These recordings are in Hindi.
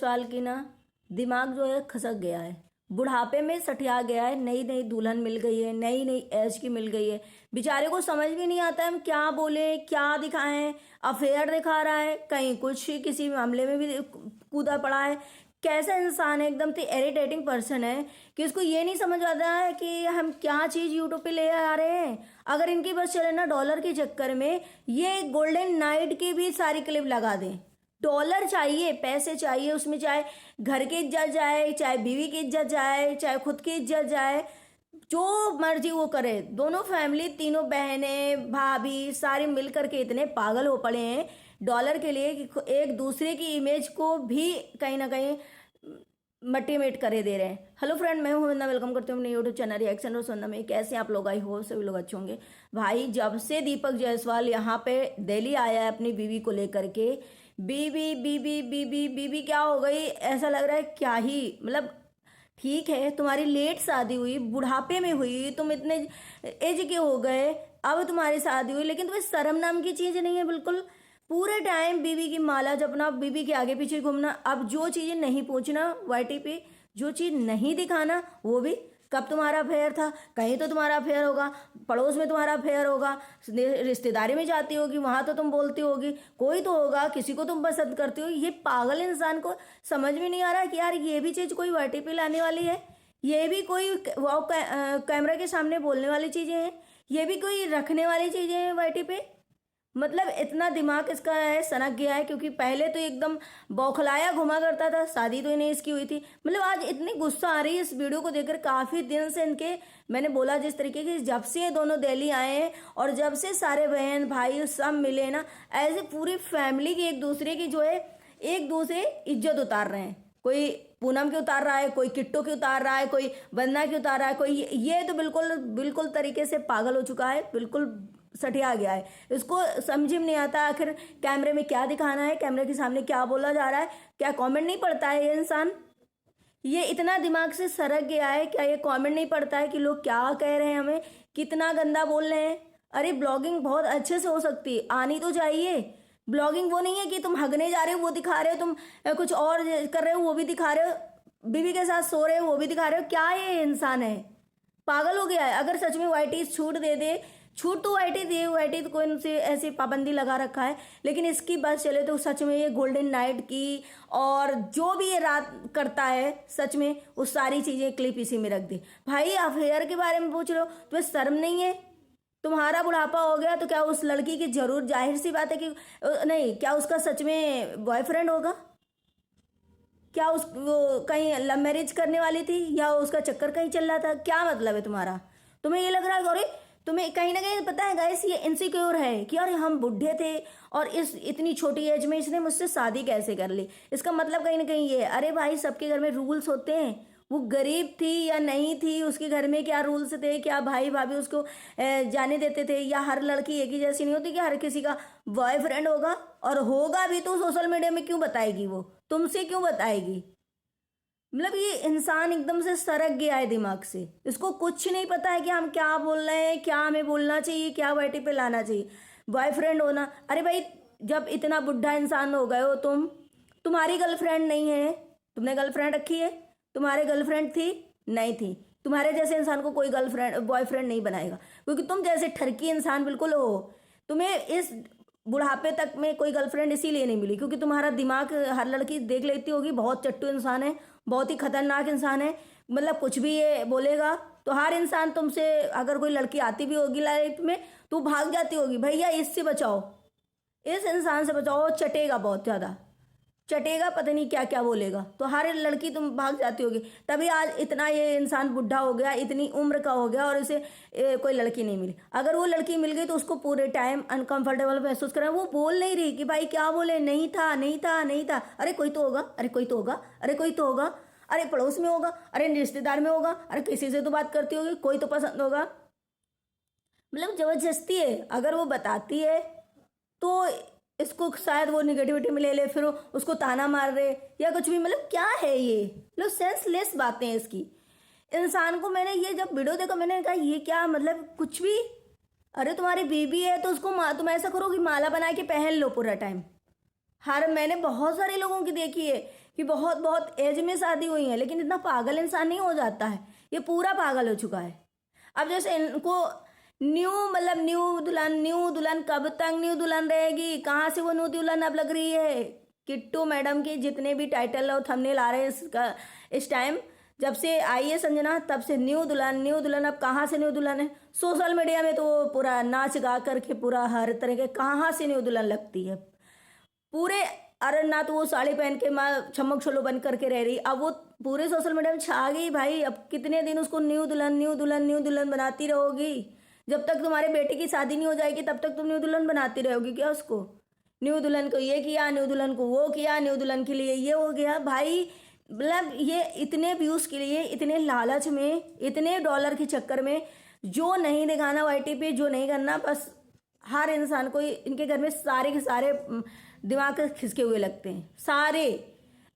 जायसवाल की ना दिमाग जो है खसक गया है, बुढ़ापे में सठिया गया है। नई नई दुल्हन मिल गई है, नई नई एज की मिल गई है, बेचारे को समझ भी नहीं आता है हम क्या बोले क्या दिखाएं। अफेयर दिखा रहा है, कहीं कुछ किसी मामले में भी कूदा पड़ा है। कैसा इंसान है, एकदम से इरिटेटिंग पर्सन है कि उसको ये नहीं समझ आता है कि हम क्या चीज यूट्यूब पे ले आ रहे हैं। अगर इनकी बस चले ना डॉलर के चक्कर में, ये गोल्डन नाइट की भी सारी क्लिप लगा दें। डॉलर चाहिए, पैसे चाहिए, उसमें चाहे घर की इज्जत जाए, चाहे बीवी की इज्जत जाए, चाहे खुद की इज्जत जाए, जो मर्जी वो करे। दोनों फैमिली, तीनों बहनें भाभी सारी मिलकर के इतने पागल हो पड़े हैं डॉलर के लिए कि एक दूसरे की इमेज को भी कहीं ना कहीं मटीमेट करे दे रहे हैं। हेलो फ्रेंड, मैं हूं वंदना, वेलकम करती हूँ अपने यूट्यूब चैनल रिएक्शन और वंदना में। कैसे आप लोग, आई हो सभी लोग अच्छे होंगे। भाई जब से दीपक जायसवाल यहाँ पे दिल्ली आया है अपनी बीवी को लेकर के, बीवी बीवी बीवी बीवी क्या हो गई, ऐसा लग रहा है क्या ही मतलब। ठीक है, तुम्हारी लेट शादी हुई, बुढ़ापे में हुई, तुम इतने एज के हो गए, अब तुम्हारी शादी हुई, लेकिन तुम्हें शर्म नाम की चीज नहीं है बिल्कुल। पूरे टाइम बीवी की माला जपना, बीवी के आगे पीछे घूमना। अब जो चीजें नहीं पूछना वाईटी पे, जो चीज नहीं दिखाना, वो भी कब तुम्हारा अफेयर था, कहीं तो तुम्हारा अफेयर होगा, पड़ोस में तुम्हारा अफेयर होगा, रिश्तेदारी में जाती होगी वहां तो तुम बोलती होगी, कोई तो होगा, किसी को तुम पसंद करती हो। ये पागल इंसान को समझ में नहीं आ रहा कि यार ये भी चीज कोई वाईटी पे लाने वाली है, ये भी कोई कैमरा के सामने बोलने वाली चीजें हैं, ये भी कोई रखने वाली चीजें हैं वाईटी पे। मतलब इतना दिमाग इसका है, सनक गया है। क्योंकि पहले तो एकदम बौखलाया घुमा करता था, शादी तो इन्हें इसकी हुई थी। मतलब आज इतनी गुस्सा आ रही है इस वीडियो को देखकर। काफी दिन से इनके, मैंने बोला जिस तरीके की, जब से ये दोनों दिल्ली आए हैं और जब से सारे बहन भाई सब मिले ना, ऐसे पूरी फैमिली की एक दूसरे की जो है, एक दूसरे इज्जत उतार रहे हैं। कोई पूनम की उतार रहा है, कोई किट्टो की उतार रहा है, कोई वंदना की उतार रहा है, कोई ये तो बिल्कुल बिल्कुल तरीके से पागल हो चुका है, बिल्कुल सठिया गया है। इसको समझ में नहीं आता आखिर कैमरे में क्या दिखाना है, कैमरे के सामने क्या बोला जा रहा है। क्या कमेंट नहीं पढ़ता है ये इंसान? ये इतना दिमाग से सरक गया है, क्या ये कमेंट नहीं पढ़ता है कि लोग क्या कह रहे हैं, हमें कितना गंदा बोल रहे हैं। अरे ब्लॉगिंग बहुत अच्छे से हो सकती है, आनी तो चाहिए। ब्लॉगिंग वो नहीं है कि तुम हगने जा रहे हो वो दिखा रहे हो, तुम कुछ और कर रहे हो वो भी दिखा रहे हो, बीवी के साथ सो रहे हो वो भी दिखा रहे हो। क्या ये इंसान है, पागल हो गया है। अगर सच में वाईटी छूट दे दे, छूट तो वाईटी दे, वाईटी तो कोई उनसे ऐसी पाबंदी लगा रखा है, लेकिन इसकी बात चले तो सच में ये गोल्डन नाइट की और जो भी ये रात करता है, सच में वो सारी चीजें क्लिप इसी में रख दे। भाई अफेयर के बारे में पूछ रहे हो, तुम्हें शर्म नहीं है? तुम्हारा बुढ़ापा हो गया तो क्या उस लड़की की जरूर, जाहिर सी बात है कि नहीं, क्या उसका सच में बॉयफ्रेंड होगा? क्या उस वो कहीं लव मैरिज करने वाली थी, या उसका चक्कर कहीं चल रहा था? क्या मतलब है तुम्हारा? तुम्हें ये लग रहा है अरे तुम्हें कहीं ना कहीं पता है गाइस, ये इनसिक्योर है कि अरे हम बुढ़े थे और इस इतनी छोटी एज में इसने मुझसे शादी कैसे कर ली। इसका मतलब कहीं ना कहीं ये, अरे भाई सबके घर में रूल्स होते हैं। वो गरीब थी या नहीं थी, उसके घर में क्या रूल्स थे, क्या भाई भाभी उसको जाने देते थे, या हर लड़की एक ही जैसी नहीं होती कि हर किसी का बॉयफ्रेंड होगा, और होगा भी तो सोशल मीडिया में क्यों बताएगी, वो तुमसे क्यों बताएगी? मतलब ये इंसान एकदम से सरक गया है दिमाग से। इसको कुछ नहीं पता है कि हम क्या बोल रहे हैं, क्या हमें बोलना चाहिए, क्या वाईटी पे लाना चाहिए। बॉयफ्रेंड होना, अरे भाई जब इतना बुढ़ा इंसान हो गए हो तुम, तुम्हारी गर्लफ्रेंड नहीं है, तुमने गर्लफ्रेंड रखी है? तुम्हारे गर्लफ्रेंड थी? नहीं थी। तुम्हारे जैसे इंसान को कोई गर्लफ्रेंड बॉयफ्रेंड नहीं बनाएगा, क्योंकि तुम जैसे ठरकी इंसान बिल्कुल हो। तुम्हें इस बुढ़ापे तक में कोई गर्लफ्रेंड इसीलिए नहीं मिली क्योंकि तुम्हारा दिमाग, हर लड़की देख लेती होगी, बहुत चट्टू इंसान है, बहुत ही खतरनाक इंसान है। मतलब कुछ भी ये बोलेगा तो हर इंसान तुमसे, अगर कोई लड़की आती भी होगी लाइफ में तो भाग जाती होगी, भैया इससे बचाओ, इस इंसान से बचाओ, चटेगा बहुत ज्यादा, चटेगा, पता नहीं क्या क्या बोलेगा, तो हर लड़की तुम भाग जाती होगी। तभी आज इतना ये इंसान बुढ़ा हो गया, इतनी उम्र का हो गया और इसे कोई लड़की नहीं मिली। अगर वो लड़की मिल गई तो उसको पूरे टाइम अनकंफर्टेबल महसूस करा। वो बोल नहीं रही कि भाई क्या बोले, नहीं था नहीं था नहीं था, अरे कोई तो होगा, अरे कोई तो होगा, अरे कोई तो होगा, अरे पड़ोस में होगा, अरे रिश्तेदार में होगा, अरे किसी से तो बात करती होगी, कोई तो पसंद होगा। मतलब जबरदस्ती है। अगर वो बताती है तो इसको शायद वो निगेटिविटी में ले ले, फिर उसको ताना मार रहे या कुछ भी। मतलब क्या है ये, मतलब सेंसलेस बातें हैं इसकी। इंसान को, मैंने ये जब वीडियो देखा मैंने कहा ये क्या, मतलब कुछ भी। अरे तुम्हारी बीबी है तो उसको तुम ऐसा करो कि माला बना के पहन लो पूरा टाइम। हर मैंने बहुत सारे लोगों की देखी है कि बहुत बहुत एज में शादी हुई है, लेकिन इतना पागल इंसान नहीं हो जाता है, ये पूरा पागल हो चुका है। अब जैसे इनको न्यू दुल्हन कब तक न्यू दुल्हन रहेगी, कहाँ से वो न्यू दुल्हन अब लग रही है। किट्टू मैडम के जितने भी टाइटल और थंबनेल आ रहे हैं इसका इस टाइम, जब से आई है संजना तब से न्यू दुल्हन। अब कहाँ से न्यू दुल्हन है, सोशल मीडिया में तो वो पूरा नाच गा करके पूरा हर तरह के, कहाँ से न्यू दुल्हन लगती है पूरे। अरे ना तो वो साड़ी पहन के माँ छमक छल्लो बन करके रह रही, अब वो पूरे सोशल मीडिया में छा गई भाई। अब कितने दिन उसको न्यू दुल्हन बनाती रहोगी, जब तक तुम्हारे बेटे की शादी नहीं हो जाएगी तब तक तुम न्यू दुल्हन बनाती रहोगी क्या उसको। न्यू दुल्हन को ये किया, न्यू दुल्हन को वो किया, न्यू दुल्हन के लिए ये हो गया भाई। मतलब ये इतने व्यूज के लिए, इतने लालच में, इतने डॉलर के चक्कर में, जो नहीं दिखाना वाईटी पे, जो नहीं करना, बस हर इंसान को इनके घर में सारे के सारे दिमाग खिसके हुए लगते हैं सारे।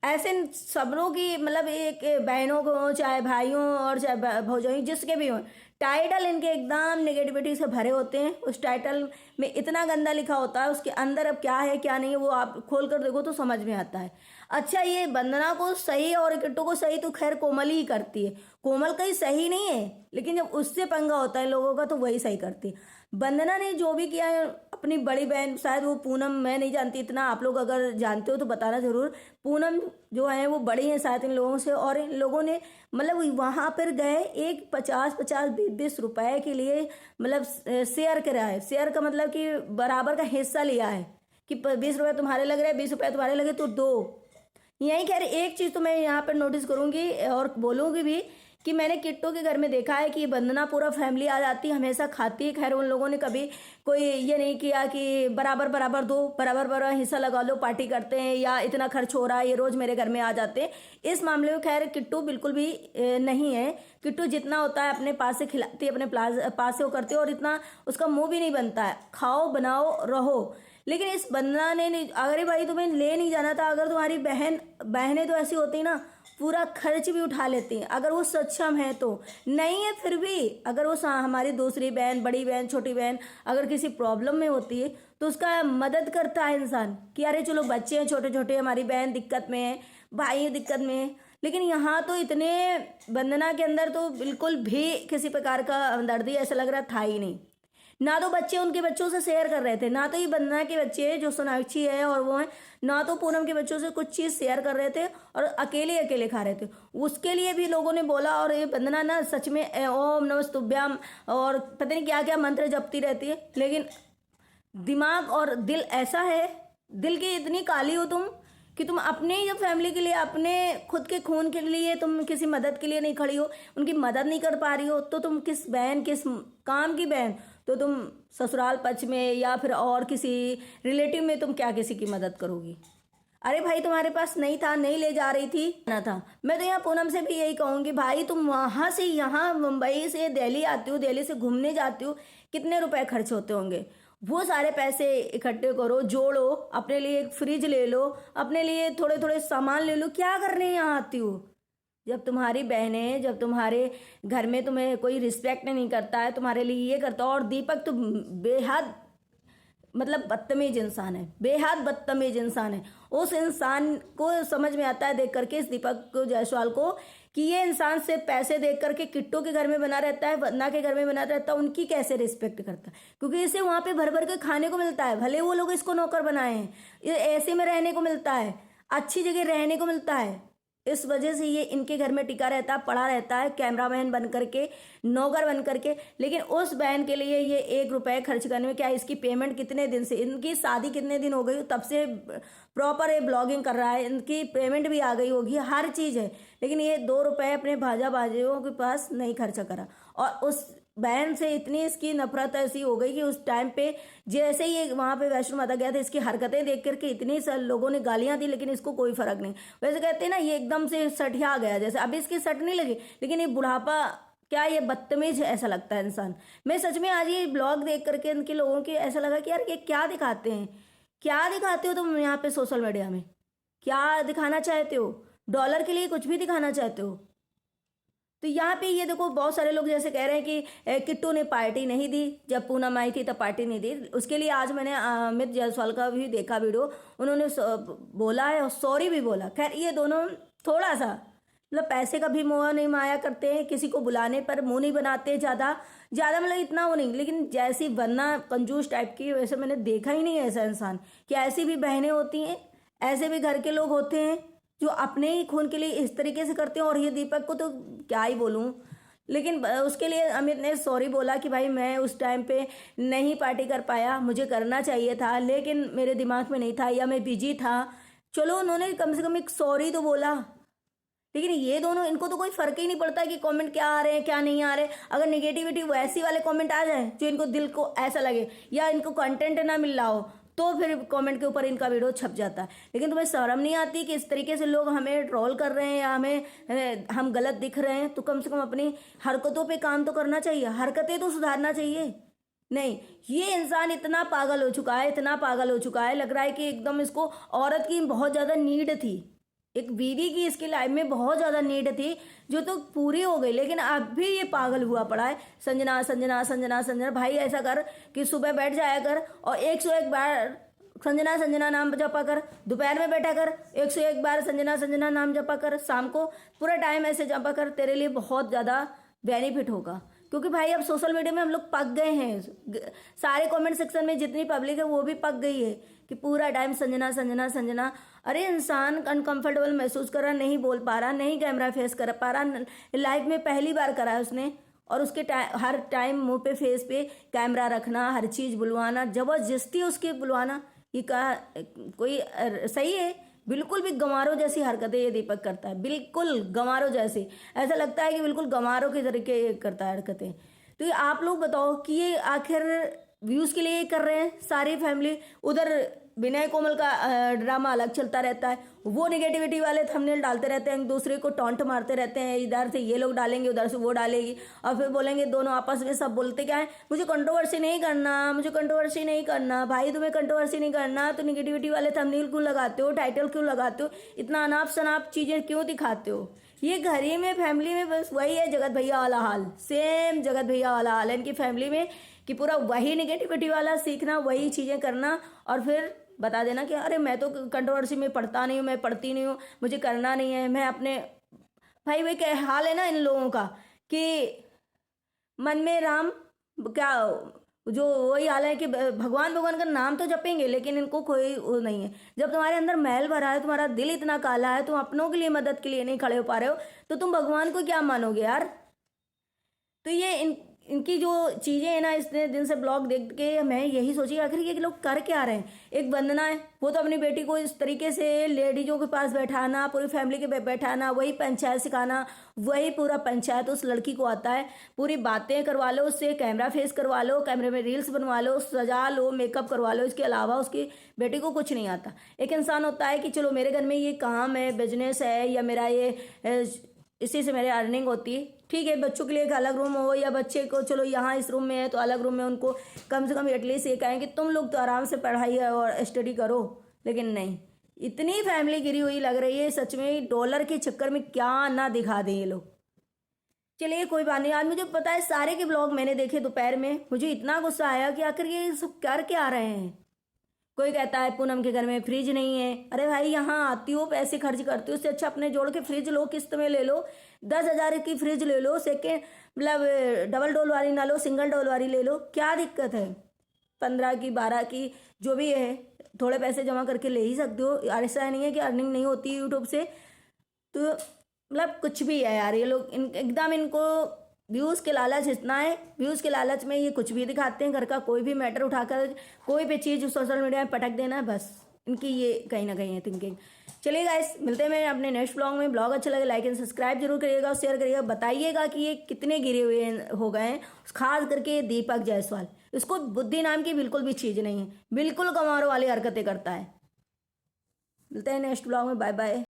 ऐसे सबरों की मतलब एक बहनों को चाहे भाइयों और चाहे भौजाई जिसके भी हों, टाइटल इनके एकदम नेगेटिविटी से भरे होते हैं। उस टाइटल में इतना गंदा लिखा होता है, उसके अंदर अब क्या है क्या नहीं है वो आप खोल कर देखो तो समझ में आता है। अच्छा ये वंदना को सही और किट्टू को सही तो खैर कोमल ही करती है, कोमल कहीं सही नहीं है, लेकिन जब उससे पंगा होता है लोगों का तो वही सही करती है। वंदना ने जो भी किया है अपनी बड़ी बहन, शायद वो पूनम, मैं नहीं जानती इतना, आप लोग अगर जानते हो तो बताना जरूर। पूनम जो है वो बड़ी है शायद इन लोगों से, और इन लोगों ने मतलब वहां पर गए एक 50-50 20-20 रुपए के लिए मतलब शेयर करा है। शेयर का मतलब कि बराबर का हिस्सा लिया है कि 20 रुपये तुम्हारे लग रहे हैं, 20 रुपये तुम्हारे लगे तो दो। यही खैर एक चीज़ तो मैं यहाँ पर नोटिस करूंगी और बोलूंगी भी कि मैंने किट्टू के घर में देखा है कि वंदना पूरा फैमिली आ जाती है, हमेशा खाती है। खैर उन लोगों ने कभी कोई ये नहीं किया कि बराबर बराबर दो, बराबर बराबर हिस्सा लगा लो, पार्टी करते हैं या इतना खर्च हो रहा है ये रोज़ मेरे घर में आ जाते हैं। इस मामले में खैर किट्टू बिल्कुल भी नहीं है। किट्टू जितना होता है अपने पास से खिलाती है, अपने पास से वो करती है, और इतना उसका मुंह भी नहीं बनता है, खाओ बनाओ रहो। लेकिन इस वंदना ने नहीं, अगर भाई तुम्हें ले नहीं जाना था, अगर तुम्हारी बहनें तो ऐसी होती ना पूरा खर्च भी उठा लेती हैं अगर वो सक्षम है तो। नहीं है फिर भी अगर वो हमारी दूसरी बहन, बड़ी बहन, छोटी बहन अगर किसी प्रॉब्लम में होती है तो उसका मदद करता है इंसान कि अरे चलो बच्चे हैं छोटे छोटे, हमारी बहन दिक्कत में है, भाई दिक्कत में है। लेकिन यहाँ तो इतने वंदना के अंदर तो बिल्कुल भी किसी प्रकार का हमदर्दी ऐसा लग रहा था ही नहीं। ना तो बच्चे उनके बच्चों से शेयर कर रहे थे, ना तो ये वंदना के बच्चे जो सोनाक्षी है और वो है, ना तो पूनम के बच्चों से कुछ चीज़ शेयर कर रहे थे, और अकेले अकेले खा रहे थे। उसके लिए भी लोगों ने बोला, और ये वंदना ना सच में ओम नमस्तुभ्याम और पता नहीं क्या क्या मंत्र जपती रहती है, लेकिन दिमाग और दिल ऐसा है, दिल की इतनी काली हो तुम कि तुम अपने ही फैमिली के लिए, अपने खुद के खून के लिए तुम किसी मदद के लिए नहीं खड़ी हो, उनकी मदद नहीं कर पा रही हो, तो तुम किस बहन, किस काम की बहन, तो तुम ससुराल पक्ष में या फिर और किसी रिलेटिव में तुम क्या किसी की मदद करोगी। अरे भाई तुम्हारे पास नहीं था, नहीं ले जा रही थी ना था। मैं तो यहाँ पूनम से भी यही कहूँगी, भाई तुम वहाँ से यहाँ मुंबई से दिल्ली आती हो, दिल्ली से घूमने जाती हो, कितने रुपए खर्च होते होंगे, वो सारे पैसे इकट्ठे करो, जोड़ो, अपने लिए एक फ्रिज ले लो, अपने लिए थोड़े थोड़े सामान ले लो। क्या करने यहाँ आती हो जब तुम्हारी बहनें, जब तुम्हारे घर में तुम्हें कोई रिस्पेक्ट नहीं करता है, तुम्हारे लिए ये करता है। और दीपक तो बेहद मतलब बदतमीज इंसान है, बेहद बदतमीज इंसान है। उस इंसान को समझ में आता है देख करके, इस दीपक को, जायसवाल को, कि ये इंसान सिर्फ पैसे देख करके किट्टू के घर में बना रहता है, वंदना के घर में बना रहता है, उनकी कैसे रिस्पेक्ट करता है, क्योंकि इसे वहाँ पे भर भर के खाने को मिलता है। भले वो लोग इसको नौकर बनाए हैं, ये ऐसे में रहने को मिलता है, अच्छी जगह रहने को मिलता है, इस वजह से ये इनके घर में टिका रहता है, पड़ा रहता है, कैमरामैन बन करके, नौकर बन करके। लेकिन उस बहन के लिए ये 1 रुपए खर्च करने में क्या, इसकी पेमेंट कितने दिन से, इनकी शादी कितने दिन हो गई तब से प्रॉपर ये ब्लॉगिंग कर रहा है, इनकी पेमेंट भी आ गई होगी, हर चीज़ है, लेकिन ये 2 रुपए अपने भाजा भाजियों के पास नहीं खर्चा करा। और उस बहन से इतनी इसकी नफरत ऐसी हो गई कि उस टाइम पे जैसे ही वहां पे वैष्णो माता गया था, इसकी हरकतें देख करके इतनी लोगों ने गालियां दी, लेकिन इसको कोई फर्क नहीं। वैसे कहते हैं ना, ये एकदम से सठिया गया, जैसे अभी इसकी सट नहीं लगी, लेकिन ये बुढ़ापा क्या, ये बदतमीज ऐसा लगता है इंसान। मैं सच में आज ये ब्लॉग देख करके इनके लोगों के ऐसा लगा कि यार ये क्या दिखाते हैं, क्या दिखाते हो तुम यहाँ पे सोशल मीडिया में, क्या दिखाना चाहते हो, डॉलर के लिए कुछ भी दिखाना चाहते हो। तो यहाँ पे ये देखो बहुत सारे लोग जैसे कह रहे हैं कि किट्टू ने पार्टी नहीं दी, जब पूनम आई थी तब पार्टी नहीं दी। उसके लिए आज मैंने अमित जायसवाल का भी देखा वीडियो, उन्होंने बोला है और सॉरी भी बोला। खैर ये दोनों थोड़ा सा मतलब पैसे का भी मोह नहीं माया करते हैं, किसी को बुलाने पर मुंह नहीं बनाते ज़्यादा ज़्यादा, मतलब इतना वो नहीं, लेकिन जैसी वरना कंजूस टाइप की, वैसे मैंने देखा ही नहीं है ऐसा इंसान कि ऐसी भी बहनें होती हैं, ऐसे भी घर के लोग होते हैं जो अपने ही खून के लिए इस तरीके से करते हैं। और ये दीपक को तो क्या ही बोलूँ, लेकिन उसके लिए अमित ने सॉरी बोला कि भाई मैं उस टाइम पे नहीं पार्टी कर पाया, मुझे करना चाहिए था लेकिन मेरे दिमाग में नहीं था या मैं बिजी था। चलो उन्होंने कम से कम एक सॉरी तो बोला। लेकिन ये दोनों, इनको तो कोई फर्क ही नहीं पड़ता कि कमेंट क्या आ रहे हैं क्या नहीं आ रहे। अगर नेगेटिविटी वैसी वाले कमेंट आ जाए जो इनको दिल को ऐसा लगे या इनको कंटेंट ना मिल रहा हो, तो फिर कमेंट के ऊपर इनका वीडियो छप जाता है। लेकिन तुम्हें शर्म नहीं आती कि इस तरीके से लोग हमें ट्रोल कर रहे हैं या हम गलत दिख रहे हैं, तो कम से कम अपनी हरकतों पे काम तो करना चाहिए, हरकतें तो सुधारना चाहिए। नहीं, ये इंसान इतना पागल हो चुका है, इतना पागल हो चुका है, लग रहा है कि एकदम इसको औरत की बहुत ज़्यादा नीड थी, एक बीवी की इसकी लाइफ में बहुत ज़्यादा नीड थी जो तो पूरी हो गई, लेकिन अब भी ये पागल हुआ पड़ा है। संजना संजना संजना संजना, भाई ऐसा कर कि सुबह बैठ जाया कर और 101 बार संजना संजना नाम जपा कर, दोपहर में बैठा कर 101 बार संजना संजना नाम जपा कर, शाम को पूरा टाइम ऐसे जपा कर, तेरे लिए बहुत ज़्यादा बेनिफिट होगा। क्योंकि भाई अब सोशल मीडिया में हम लोग पक गए हैं, सारे कमेंट सेक्शन में जितनी पब्लिक है वो भी पक गई है कि पूरा टाइम संजना संजना संजना। अरे इंसान अनकंफर्टेबल महसूस कर रहा, नहीं बोल पा रहा, नहीं कैमरा फेस कर पा रहा, लाइफ में पहली बार करा है उसने, और उसके हर टाइम मुंह पे फेस पे कैमरा रखना, हर चीज़ बुलवाना, जबरदस्ती उसके बुलवाना, ये कहा कोई सही है? बिल्कुल भी गंवारों जैसी हरकतें ये दीपक करता है, बिल्कुल गंवारों जैसी, ऐसा लगता है कि बिल्कुल गंवारों के तरीके करता है हरकतें। तो ये आप लोग बताओ कि ये आखिर व्यूज़ के लिए कर रहे हैं सारी फैमिली? उधर विनय कोमल का ड्रामा अलग चलता रहता है, वो नेगेटिविटी वाले थंबनेल डालते रहते हैं, एक दूसरे को टॉन्ट मारते रहते हैं, इधर से ये लोग डालेंगे उधर से वो डालेगी, और फिर बोलेंगे दोनों आपस में, सब बोलते क्या है, मुझे कंट्रोवर्सी नहीं करना, मुझे कंट्रोवर्सी नहीं करना। भाई तुम्हें कंट्रोवर्सी नहीं करना तो नेगेटिविटी वाले थंबनेल क्यों लगाते हो, टाइटल क्यों लगाते हो, इतना अनाप शनाप चीज़ें क्यों दिखाते हो? ये घर ही में फैमिली में बस वही है, जगत भैया वाला हाल, सेम जगत भैया वाला हाल है इनकी फैमिली में, कि पूरा वही नेगेटिविटी वाला सीखना, वही चीज़ें करना, और फिर बता देना कि अरे मैं तो कंट्रोवर्सी में पढ़ता नहीं हूँ, मैं पढ़ती नहीं हूँ, मुझे करना नहीं है, मैं अपने। भाई वे क्या हाल है ना इन लोगों का कि मन में राम, क्या जो वही हाल है कि भगवान भगवान का नाम तो जपेंगे लेकिन इनको कोई वो नहीं है। जब तुम्हारे अंदर मैल भरा है, तुम्हारा दिल इतना काला है, तुम अपनों के लिए मदद के लिए नहीं खड़े हो पा रहे हो, तो तुम भगवान को क्या मानोगे यार? तो ये इनकी जो चीज़ें हैं ना, इतने दिन से ब्लॉग देख के मैं यही सोची आखिर ये लोग कर क्या रहे हैं। एक वंदना है, वो तो अपनी बेटी को इस तरीके से लेडीजों के पास बैठाना, पूरी फैमिली के बैठाना, वही पंचायत सिखाना, वही पूरा पंचायत उस लड़की को आता है, पूरी बातें करवा लो उससे, कैमरा फेस करवा लो, कैमरे में रील्स बनवा लो, सजा लो, मेकअप करवा लो, इसके अलावा उसकी बेटी को कुछ नहीं आता। एक इंसान होता है कि चलो मेरे घर में ये काम है, बिजनेस है, या मेरा ये इसी से मेरी अर्निंग होती है, ठीक है, बच्चों के लिए एक अलग रूम हो, या बच्चे को चलो यहाँ इस रूम में है तो अलग रूम में उनको कम से कम एटलीस्ट ये कहें कि तुम लोग तो आराम से पढ़ाई और स्टडी करो। लेकिन नहीं, इतनी फैमिली गिरी हुई लग रही है सच में, डॉलर के चक्कर में क्या ना दिखा दें ये लोग। चलिए कोई बात नहीं, आज मुझे पता है सारे के ब्लॉग मैंने देखे दोपहर में, मुझे इतना गुस्सा आया कि आखिर ये सब कर क्या रहे हैं। कोई कहता है पूनम के घर में फ्रिज नहीं है, अरे भाई यहाँ आती हो, पैसे खर्च करती हो, उससे अच्छा अपने जोड़ के फ्रिज लो, किस्त में ले लो, 10,000 की फ्रिज ले लो, सेकेंड मतलब डबल डोल वाली ना लो, सिंगल डोल वाली ले लो, क्या दिक्कत है? 15 की 12 की जो भी है, थोड़े पैसे जमा करके ले ही सकते हो, ऐसा नहीं है कि अर्निंग नहीं होती यूट्यूब से। तो मतलब कुछ भी है यार, ये लोग एकदम इनको व्यूज़ के लालच इतना है, व्यूज़ के लालच में ये कुछ भी दिखाते हैं, घर का कोई भी मैटर उठाकर कोई भी चीज़ सोशल मीडिया में पटक देना है, बस इनकी ये कहीं ना कहीं है थिंकिंग। चलिए गाइस, मिलते हैं मैं अपने नेक्स्ट ब्लॉग में। ब्लॉग अच्छा लगे लाइक एंड सब्सक्राइब जरूर करिएगा, शेयर करिएगा, बताइएगा कि ये कितने गिरे हुए हो गए हैं, खास करके दीपक जायसवाल। इसको बुद्धि नाम की बिल्कुल भी चीज़ नहीं है, बिल्कुल गंवारों वाली हरकतें करता है। मिलते हैं नेक्स्ट ब्लॉग में, बाय बाय।